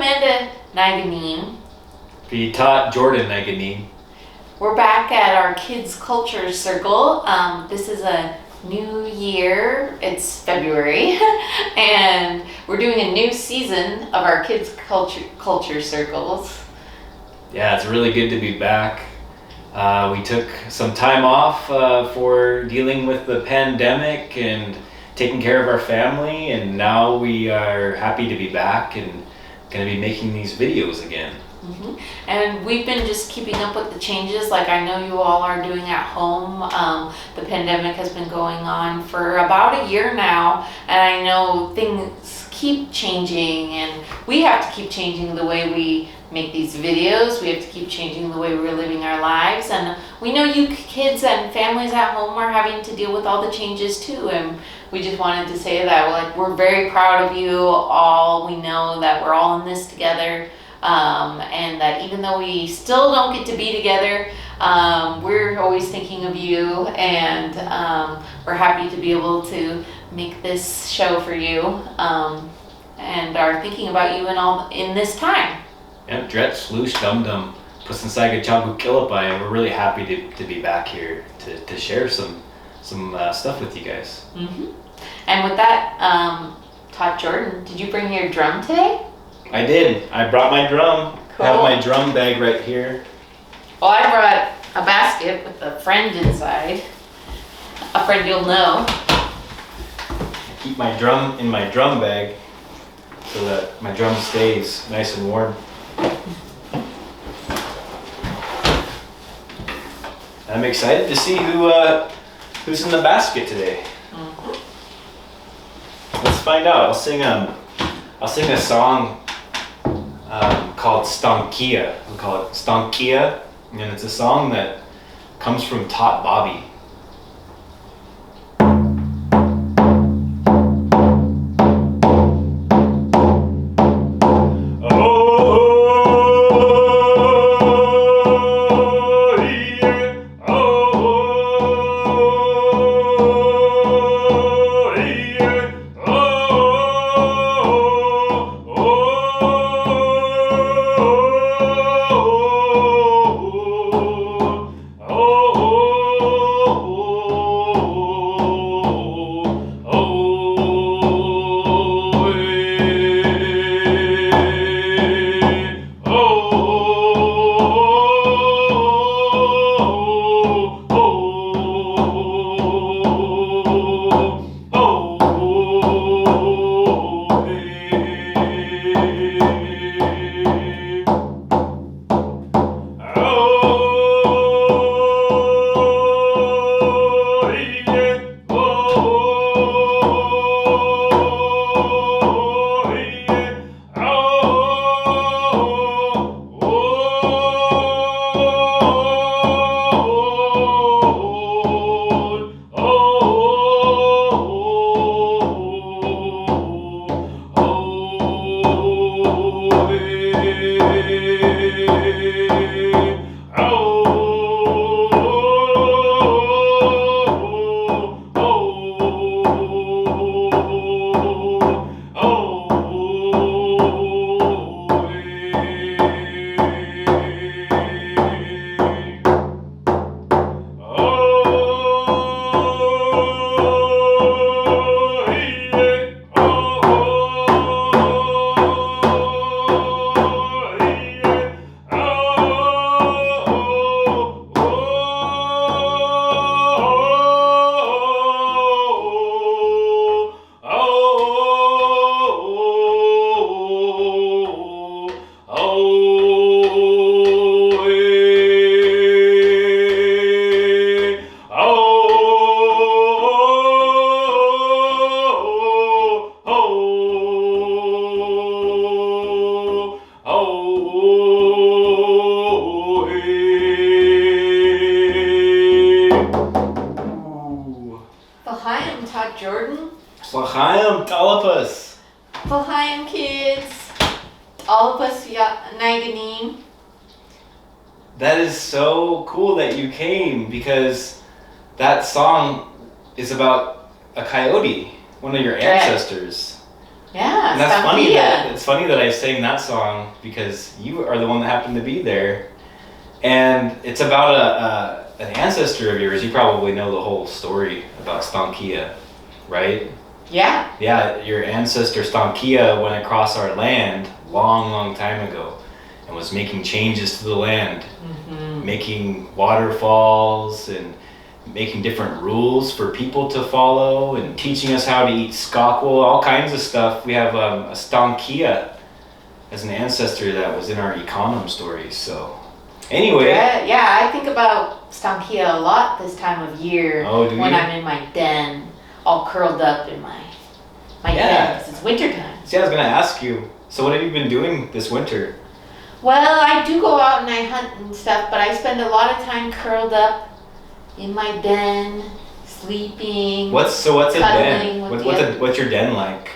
Amanda Naganim. Taught Jordan Naganim. We're back at our Kids Culture Circle. This is a new year. It's February, and we're doing a new season of our Kids Culture Circles. Yeah, it's really good to be back. We took some time off for dealing with the pandemic and taking care of our family, and now we are happy to be back and going to be making these videos again. Mm-hmm. And we've been just keeping up with the changes like I know you all are doing at home. The pandemic has been going on for about a year now, and I know things keep changing, and we have to keep changing the way we make these videos. We have to keep changing the way we're living our lives, and we know you kids and families at home are having to deal with all the changes too, and we just wanted to say that we're very proud of you all. We know that we're all in this together, and that even though we still don't get to be together, we're always thinking of you, and we're happy to be able to make this show for you, and are thinking about you in this time. Yeah, Dret Sloosh Dum Dum Pusansaiga Chagu Kilapai, and we're really happy to be back here to share some stuff with you guys. Mm-hmm. And with that, Todd Jordan, did you bring your drum today? I did. I brought my drum. Cool. I have my drum bag right here. Well, I brought a basket with a friend inside. A friend you'll know. I keep my drum in my drum bag so that my drum stays nice and warm. I'm excited to see who's in the basket today. Mm-hmm. Let's find out. I'll sing a song called Stonkia. We call it Stonkia, and it's a song that comes from Tot Bobby. L'chaim, Talipus. L'chaim, kids. All of us Naganim. That is so cool that you came, because that song is about a coyote, one of your ancestors. Yeah, And that's funny. Stankia. It's funny that I sang that song because you are the one that happened to be there, and it's about an ancestor of yours. You probably know the whole story about Stankia, right? Yeah. Yeah, your ancestor Stankia went across our land long time ago and was making changes to the land, making waterfalls and making different rules for people to follow and teaching us how to eat skakwo, all kinds of stuff. We have a Stankia as an ancestor that was in our Ikanum stories. So anyway. Yeah, I think about Stankia a lot this time of year. Oh, do when you? I'm in my den, all curled up in my den, because it's winter time. See, I was gonna ask you, so what have you been doing this winter? Well, I do go out and I hunt and stuff, but I spend a lot of time curled up in my den, sleeping. What's a cuddling den? with What's your den like?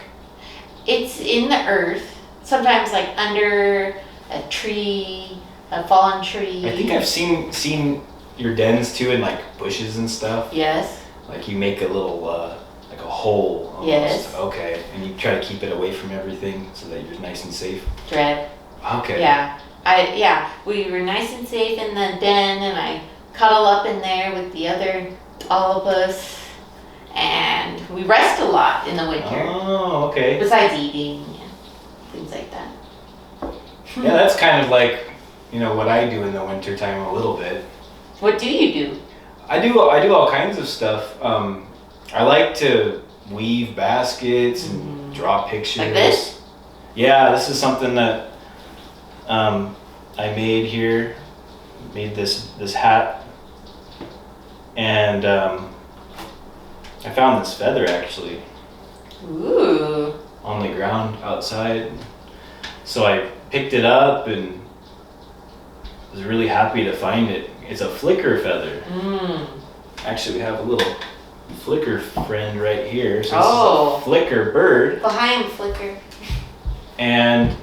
It's in the earth, sometimes like under a tree, a fallen tree. I think I've seen your dens too in like bushes and stuff. Yes. Like you make a little like a hole almost. Yes. Okay. And you try to keep it away from everything so that you're nice and safe. Dread. Okay. Yeah. We were nice and safe in the den, and I cuddle up in there with the other all of us, and we rest a lot in the winter. Oh, okay. Besides eating and things like that. Yeah, that's kind of like, what I do in the winter time a little bit. What do you do? I do all kinds of stuff. I like to weave baskets and draw pictures. Like this? Yeah, this is something that I made here. Made this hat, and I found this feather actually. Ooh. On the ground outside. So I picked it up and was really happy to find it. It's a flicker feather. Actually, we have a little flicker friend right here. So this is a flicker bird. Behind Flicker. And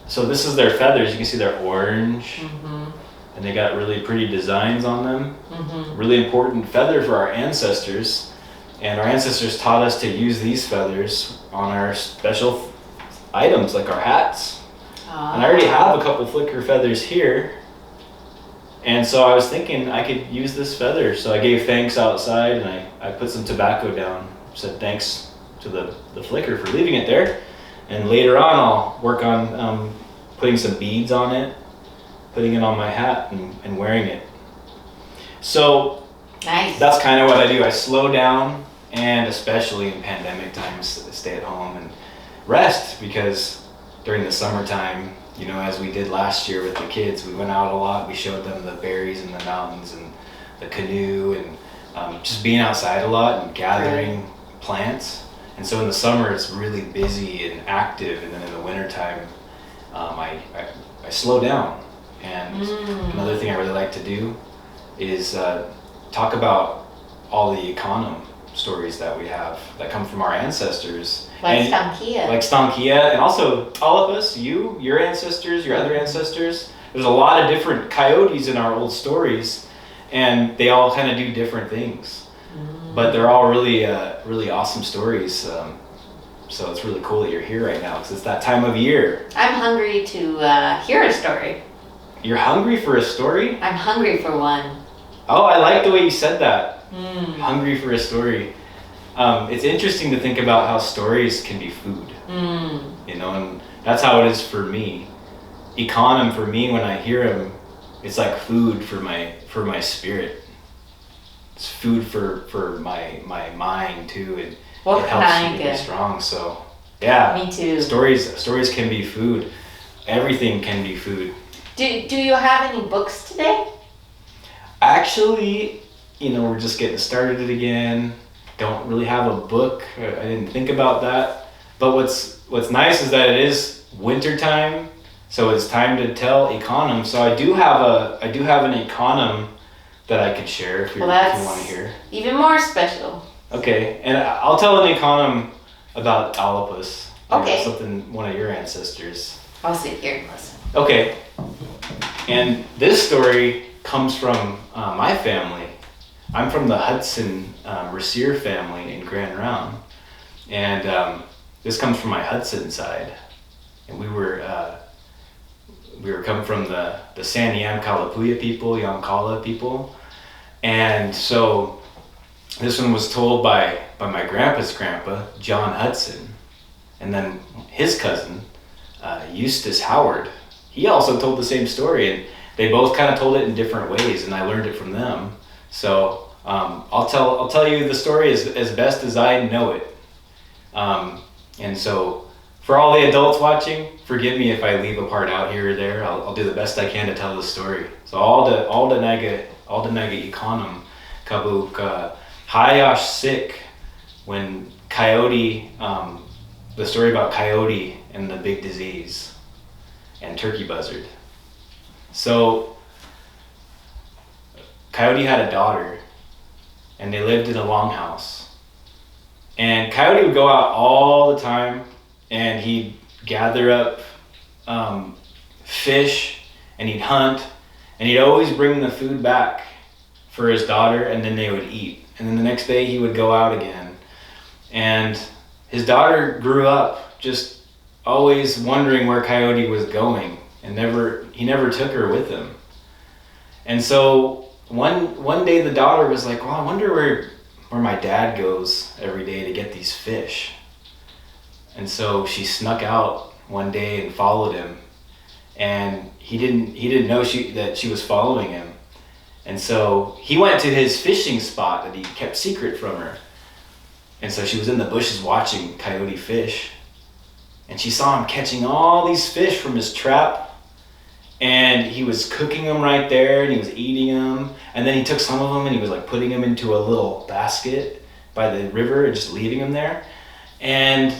so this is their feathers. You can see they're orange. And they got really pretty designs on them. Really important feather for our ancestors. And our ancestors taught us to use these feathers on our special items like our hats. And I already have a couple flicker feathers here. And so I was thinking I could use this feather. So I gave thanks outside and I put some tobacco down. Said thanks to the flicker for leaving it there. And later on I'll work on putting some beads on it, putting it on my hat and wearing it. So nice. That's kind of what I do. I slow down, and especially in pandemic times, stay at home and rest, because during the summertime, as we did last year with the kids, we went out a lot. We showed them the berries in the mountains and the canoe and just being outside a lot and gathering plants. And so in the summer, it's really busy and active, and then in the wintertime, I slow down. And another thing I really like to do is talk about all the Ikanum stories that we have that come from our ancestors. Like Stankia. Like Stankia, and also all of us, your ancestors, your other ancestors. There's a lot of different coyotes in our old stories, and they all kind of do different things. But they're all really awesome stories. So it's really cool that you're here right now, because it's that time of year. I'm hungry to hear a story. You're hungry for a story? I'm hungry for one. Oh, I like the way you said that. Hungry for a story. It's interesting to think about how stories can be food. And that's how it is for me. Ikanum, for me, when I hear him, it's like food for my spirit. It's food for my mind too, and it helps me to be strong. So yeah, me too. Stories can be food. Everything can be food. Do you have any books today? Actually, we're just getting started again. Don't really have a book. I didn't think about that. But what's nice is that it is winter time, so it's time to tell Ikanum. So I do have an Ikanum that I could share if you want to hear. Even more special. Okay, and I'll tell an Ikanum about Alipus. Okay. One of your ancestors. I'll sit here and listen. Okay. And this story comes from my family. I'm from the Hudson Rasier family in Grand Ronde. And this comes from my Hudson side, and we were coming from the Santiam Kalapuya people, Yankala people, and so this one was told by my grandpa's grandpa, John Hudson, and then his cousin, Eustace Howard. He also told the same story, and they both kind of told it in different ways, and I learned it from them. So I'll tell you the story as best as I know it. And so for all the adults watching, forgive me if I leave a part out here or there. I'll do the best I can to tell the story. So all the naga Ikanum kabuk hayash sick when Coyote, the story about Coyote and the big disease and turkey buzzard. So Coyote had a daughter, and they lived in a longhouse. And Coyote would go out all the time, and he'd gather up fish, and he'd hunt, and he'd always bring the food back for his daughter, and then they would eat. And then the next day he would go out again. And his daughter grew up just always wondering where Coyote was going, and he never took her with him. And so one day the daughter was like, well, I wonder where my dad goes every day to get these fish. And so she snuck out one day and followed him, and he didn't know that she was following him. And so he went to his fishing spot that he kept secret from her. And so she was in the bushes watching Coyote fish, and she saw him catching all these fish from his trap, and he was cooking them right there, and he was eating them. And then he took some of them and he was like putting them into a little basket by the river and just leaving them there. And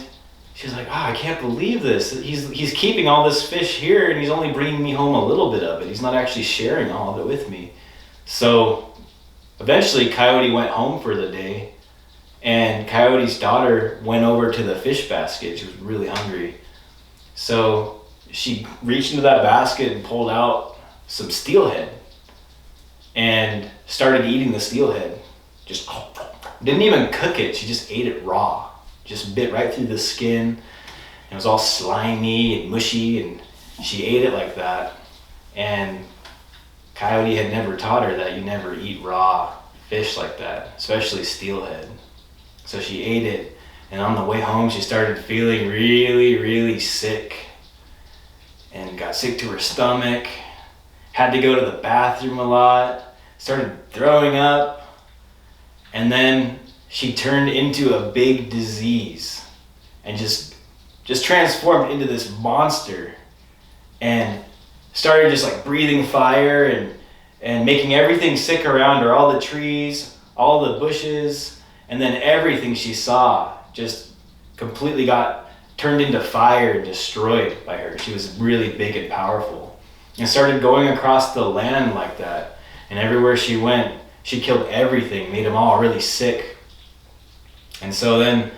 she was like, I can't believe this. He's keeping all this fish here, and he's only bringing me home a little bit of it. He's not actually sharing all of it with me. So eventually Coyote went home for the day, and Coyote's daughter went over to the fish basket. She was really hungry. So she reached into that basket and pulled out some steelhead and started eating the steelhead. Just didn't even cook it. She just ate it raw. Just bit right through the skin. It was all slimy and mushy, and she ate it like that. And Coyote had never taught her that you never eat raw fish like that, especially steelhead. So she ate it, and on the way home she started feeling really, really sick, and got sick to her stomach, had to go to the bathroom a lot, started throwing up, and then she turned into a big disease and just transformed into this monster, and started just like breathing fire and making everything sick around her, all the trees, all the bushes, and then everything she saw just completely got turned into fire and destroyed by her. She was really big and powerful, and started going across the land like that. And everywhere she went, she killed everything, made them all really sick. And so then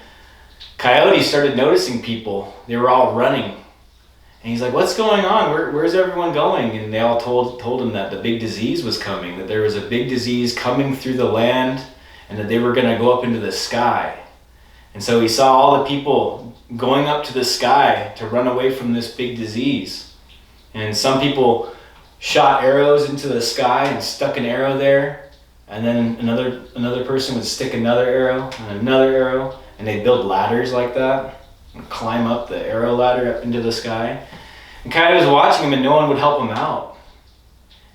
Coyote started noticing people. They were all running. And he's like, what's going on? Where's everyone going? And they all told him that the big disease was coming, that there was a big disease coming through the land, and that they were going to go up into the sky. And so he saw all the people going up to the sky to run away from this big disease. And some people shot arrows into the sky and stuck an arrow there, and then another person would stick another arrow and another arrow, and they'd build ladders like that and climb up the arrow ladder up into the sky. And Coyote was watching him, and no one would help him out.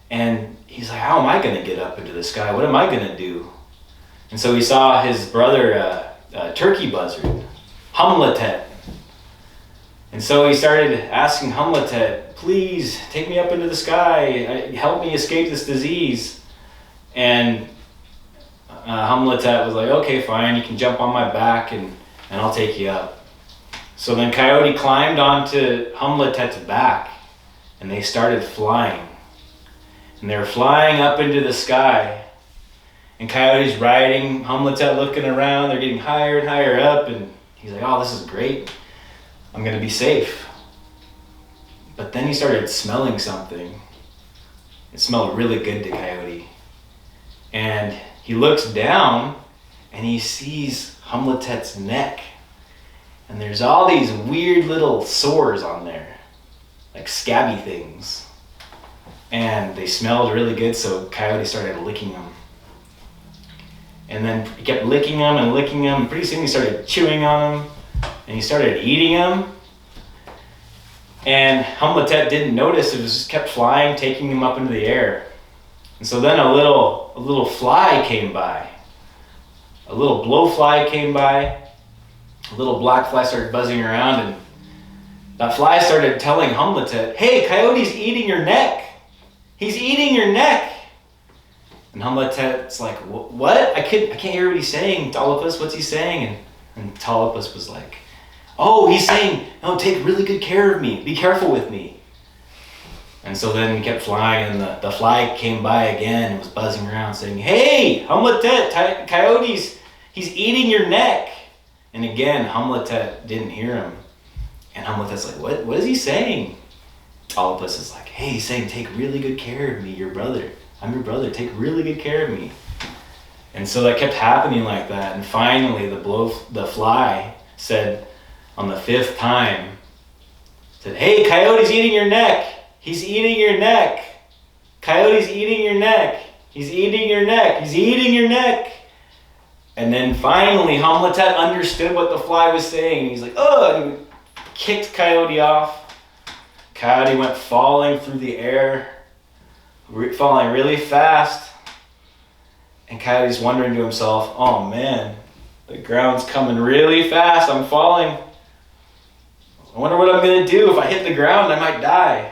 And he's like, how am I going to get up into the sky? What am I going to do? And so he saw his brother, turkey buzzard, Humletet. And so he started asking Humletet, please take me up into the sky, help me escape this disease. And Humletet was like, okay, fine, you can jump on my back and I'll take you up. So then Coyote climbed onto Humletet's back, and they started flying. And they were flying up into the sky. And Coyote's riding, Humletet looking around, they're getting higher and higher up, and he's like, oh, this is great. I'm gonna be safe. But then he started smelling something. It smelled really good to Coyote. And he looks down, and he sees Humletet's neck. and there's all these weird little sores on there, like scabby things. And they smelled really good, so Coyote started licking them. And then he kept licking them and licking them, and pretty soon he started chewing on them, and he started eating them. And Hamletet didn't notice, it was just kept flying, taking him up into the air. And so then a little fly came by. A little blowfly came by. A little black fly started buzzing around, and that fly started telling Hamletet, "Hey, Coyote's eating your neck. He's eating your neck." And Hamletet's like, "What? I can't hear what he's saying. Tolopus, what's he saying?" And Tolopus was like, "Oh, he's saying, no, take really good care of me. Be careful with me." And so then he kept flying, and the fly came by again and was buzzing around saying, "Hey, Hamletet, Coyote's, he's eating your neck." And again, Hamletet didn't hear him. And Hamletet's like, what is he saying? Tolopus is like, "Hey, he's saying, take really good care of me, your brother. I'm your brother, take really good care of me." And so that kept happening like that. And finally the fly said on the 5th time, said, "Hey, Coyote's eating your neck. He's eating your neck. Coyote's eating your neck. He's eating your neck. He's eating your neck." And then finally Hamletet understood what the fly was saying. He's like, "Oh," and he kicked Coyote off. Coyote went falling through the air, falling really fast. And Coyote's wondering to himself, "Oh man, the ground's coming really fast. I'm falling. I wonder what I'm going to do. If I hit the ground, I might die."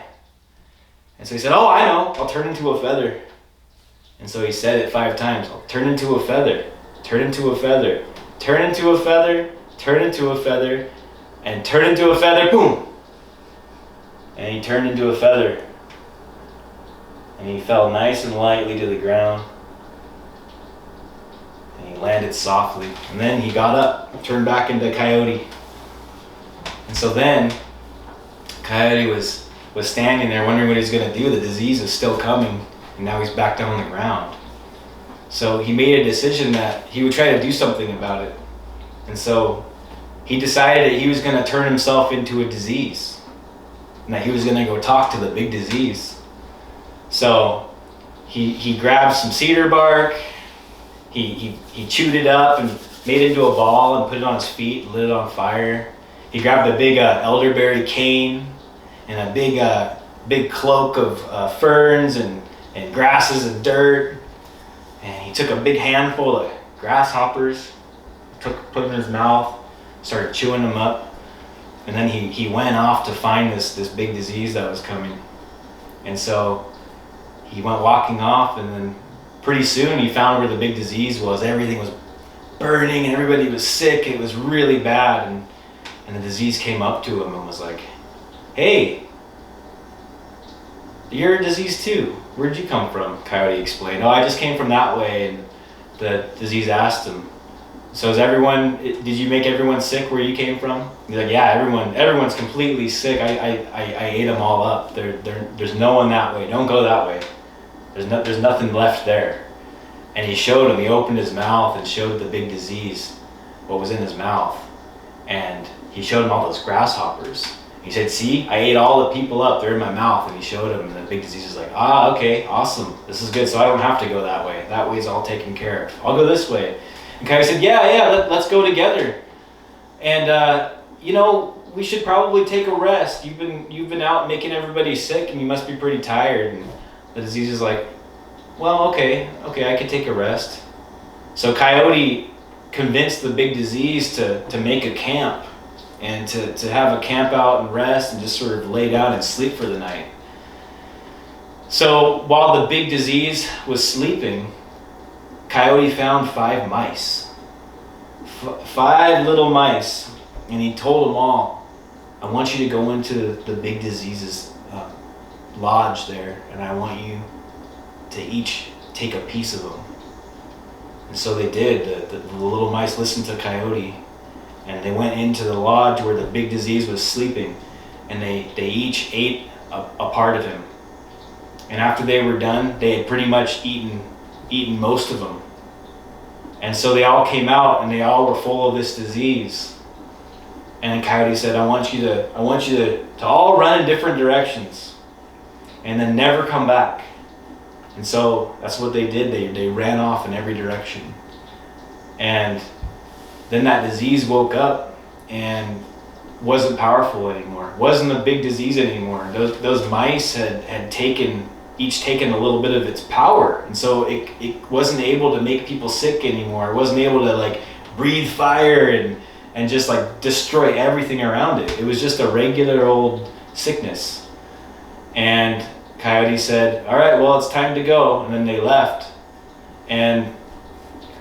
And so he said, "Oh, I know. I'll turn into a feather." And so he said it 5 times. "I'll turn into a feather. Turn into a feather. Turn into a feather. Turn into a feather. And turn into a feather." Boom! And he turned into a feather. And he fell nice and lightly to the ground. And he landed softly. And then he got up, turned back into Coyote. And so then Coyote was standing there wondering what he's going to do. The disease is still coming, and now he's back down on the ground. So he made a decision that he would try to do something about it. And so he decided that he was going to turn himself into a disease, and that he was going to go talk to the big disease. So he grabbed some cedar bark, he chewed it up and made it into a ball and put it on his feet and lit it on fire. He grabbed a big elderberry cane and a big cloak of ferns and grasses and dirt. And he took a big handful of grasshoppers, put them in his mouth, started chewing them up. And then he went off to find this big disease that was coming. And so he went walking off, and then pretty soon he found where the big disease was. Everything was burning and everybody was sick. It was really bad. And the disease came up to him and was like, "Hey, you're a disease too. Where'd you come from?" Coyote explained. "Oh, I just came from that way." And the disease asked him, "So did you make everyone sick where you came from?" He's like, "Yeah, everyone's completely sick. I ate them all up. There's no one that way. Don't go that way. There's nothing left there." And he showed him, he opened his mouth and showed the big disease what was in his mouth. And he showed him all those grasshoppers. He said, "See, I ate all the people up. They're in my mouth." And he showed him, and the big disease was like, "Ah, okay, awesome. This is good. So I don't have to go that way. That way's all taken care of. I'll go this way." And Coyote said, "Yeah, let's go together. And we should probably take a rest. You've been out making everybody sick, and you must be pretty tired." And the disease is like, "Well, okay, I could take a rest." So Coyote convinced the big disease to make a camp, and to have a camp out and rest and just sort of lay down and sleep for the night. So while the big disease was sleeping, Coyote found 5 mice. 5 little mice. And he told them all, "I want you to go into the big disease's lodge there, and I want you to each take a piece of them." And so they did. The little mice listened to Coyote, and they went into the lodge where the big disease was sleeping, and they each ate a part of him. And after they were done, they had pretty much eaten most of them. And so they all came out, and they all were full of this disease. And Coyote said, I want you to all run in different directions and then never come back. And so that's what they did. They ran off in every direction. And then that disease woke up and wasn't powerful anymore. Wasn't a big disease anymore. Those mice had each taken a little bit of its power. And so it wasn't able to make people sick anymore. It wasn't able to like breathe fire and just like destroy everything around it. It was just a regular old sickness. And Coyote said, all right, well, it's time to go. And then they left. And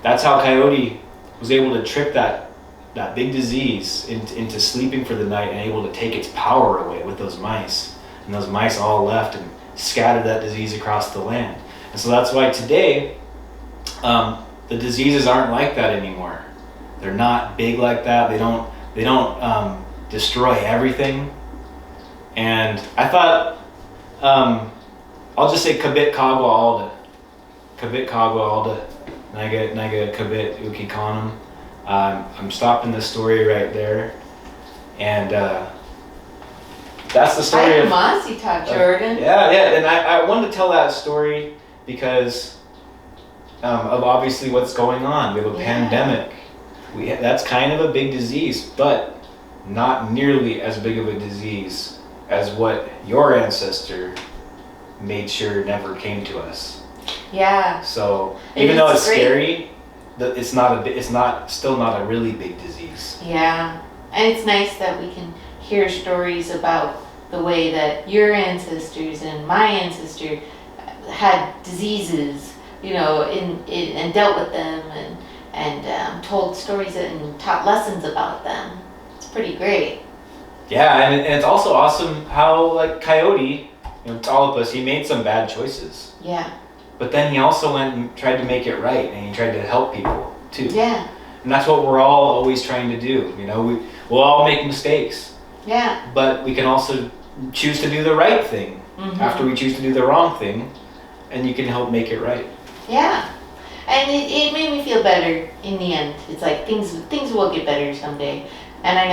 that's how Coyote was able to trick that big disease into sleeping for the night and able to take its power away with those mice. And those mice all left and scattered that disease across the land. And so that's why today, the diseases aren't like that anymore. They're not big like that. They don't destroy everything. And I thought, I'll just say kabit kagwa alda. Kabit kagwa alda. Naga kabit uki Ikanum. I'm stopping the story right there. And that's the story of Jordan. Yeah, and I wanted to tell that story because of obviously what's going on. We have a pandemic. That's kind of a big disease, but not nearly as big of a disease as what your ancestor made sure never came to us. Yeah. So even though it's scary, still not a really big disease. Yeah, and it's nice that we can hear stories about the way that your ancestors and my ancestor had diseases, and dealt with them and told stories and taught lessons about them. It's pretty great. Yeah, and it's also awesome how like Coyote, to all of us, he made some bad choices. Yeah. But then he also went and tried to make it right, and he tried to help people too. Yeah. And that's what we're all always trying to do. We'll all make mistakes. Yeah. But we can also choose to do the right thing after we choose to do the wrong thing, and you can help make it right. Yeah. And it made me feel better in the end. It's like things will get better someday. And I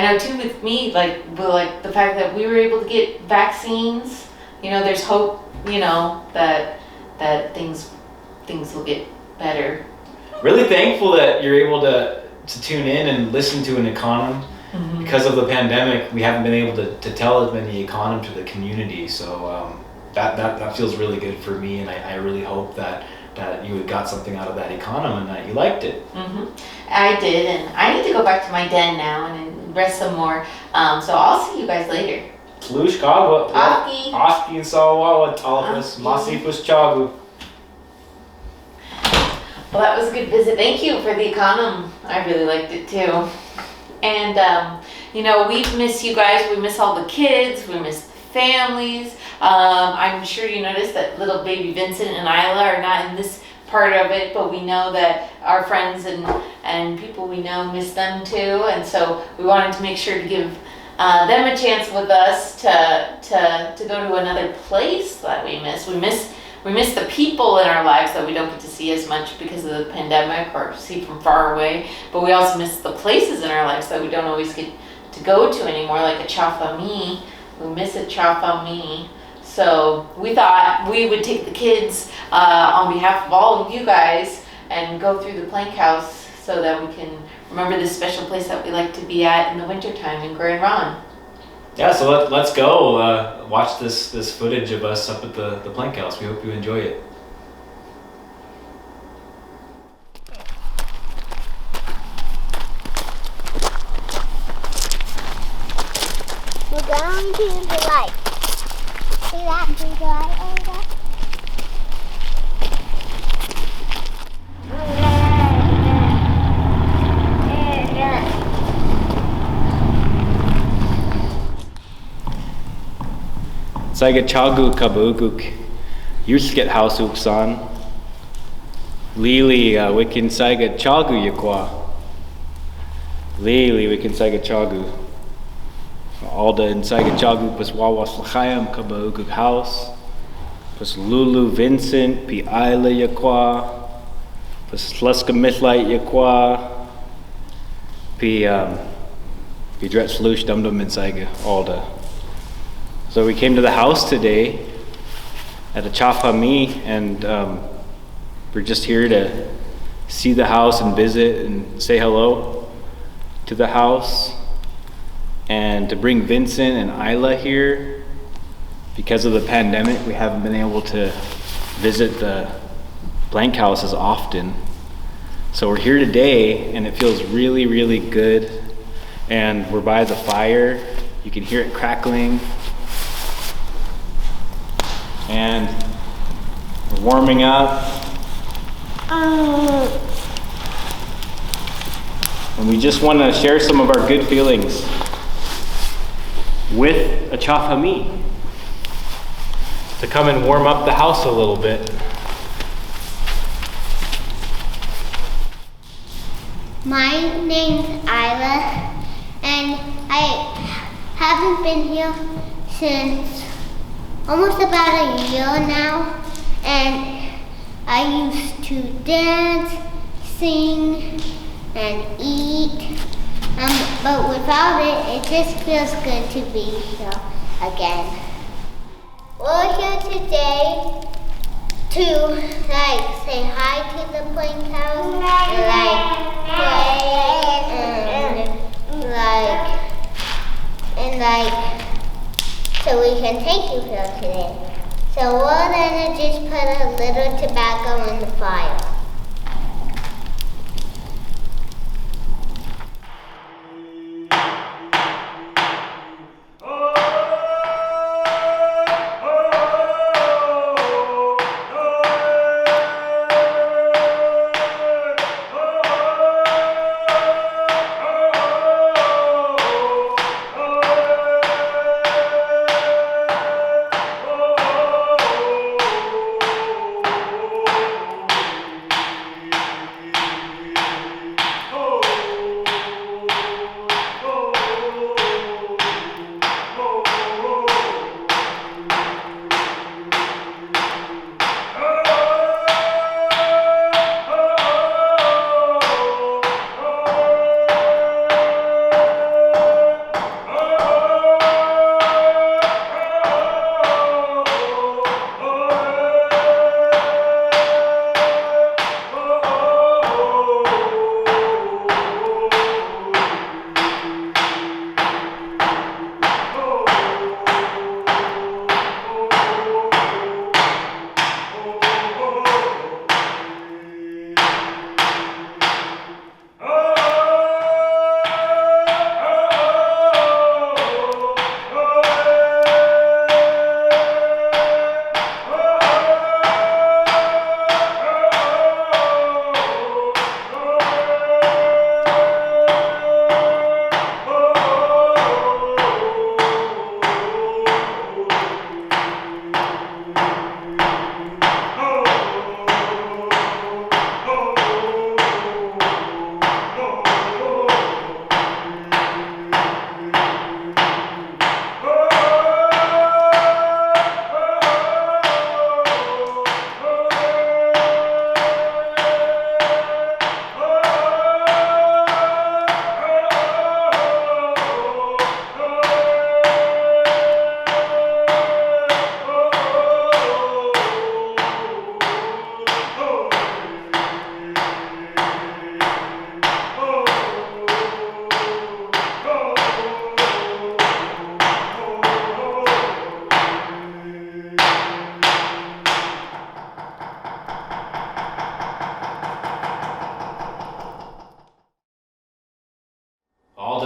know too with me, like the fact that we were able to get vaccines, there's hope, that things will get better. Really thankful that you're able to tune in and listen to an Ikanum. Because of the pandemic, we haven't been able to tell as many Ikanum to the community. So that feels really good for me, and I really hope that you got something out of that Ikanum and that you liked it. I did, and I need to go back to my den now and rest some more. So I'll see you guys later. Tlush kagwa. Oski. Oski and Sawawa Talpas. Masipus Chagu. Well, that was a good visit. Thank you for the Ikanum. I really liked it too. And we miss you guys. We miss all the kids. We miss the families. I'm sure you noticed that little baby Vincent and Isla are not in this part of it, but we know that our friends and people we know miss them too. And so we wanted to make sure to give them a chance with us to go to another place that we miss. We miss the people in our lives that we don't get to see as much because of the pandemic or see from far away. But we also miss the places in our lives that we don't always get to go to anymore, like achaf-hammi. We miss achaf-hammi. So we thought we would take the kids on behalf of all of you guys and go through the Plankhouse so that we can remember this special place that we like to be at in the wintertime in Grand Ronde. Yeah, so let's go watch this footage of us up at the Plankhouse. We hope you enjoy it. We're going to the light. See that big light over there? Saiga Chagu Kabuguk. Yusket House Uksan. Lili Wikin Saiga Chagu Yakwa. Lili Wikin Saiga Chagu. Alda in Saiga Chagu Pas Wawas Lachayam Kabuguk House. Pas Lulu Vincent Pi Isla Yakwa. Pas Sluska Mithlite Yakwa. Pi Gedret slush dum dum mitsige alda. So we came to the house today at achaf-hammi, and we're just here to see the house and visit and say hello to the house, and to bring Vincent and Isla here. Because of the pandemic, we haven't been able to visit the Plankhouse as often. So we're here today, and it feels really, really good. And we're by the fire. You can hear it crackling. And we're warming up. And we just want to share some of our good feelings with achaf-hammi, to come and warm up the house a little bit. My name's Isla, and I haven't been here since almost about a year now, and I used to dance, sing, and eat, but without it, it just feels good to be here again. We're here today to say hi to the Plankhouse and so we can take you here today. So we're gonna just put a little tobacco in the fire.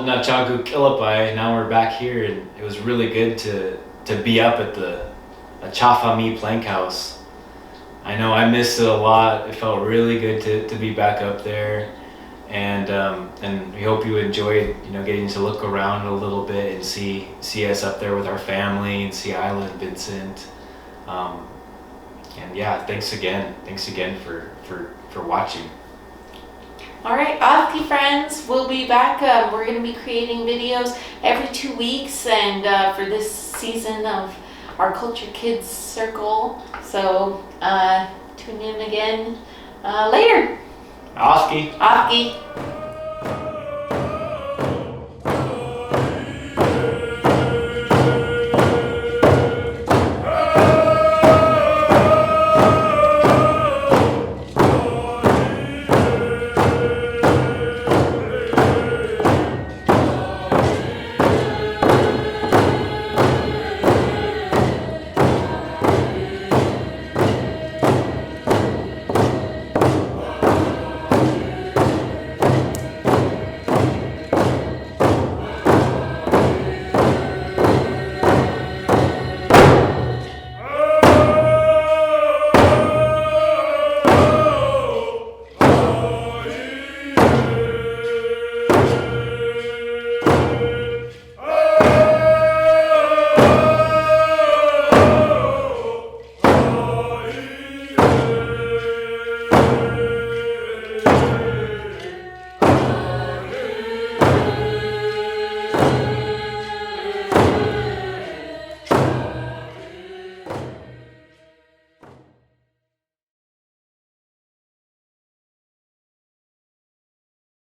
Chachalu Kilipai. Now we're back here, and it was really good to be up at the achaf-hammi Plankhouse. I know I missed it a lot. It felt really good to be back up there, and we hope you enjoyed, getting to look around a little bit and see us up there with our family, and see Isla and Vincent. And yeah, thanks again for watching. All right, Oski friends, we'll be back. We're going to be creating videos every 2 weeks, and for this season of our Culture Kids Circle. So tune in again later. Oski. Oski.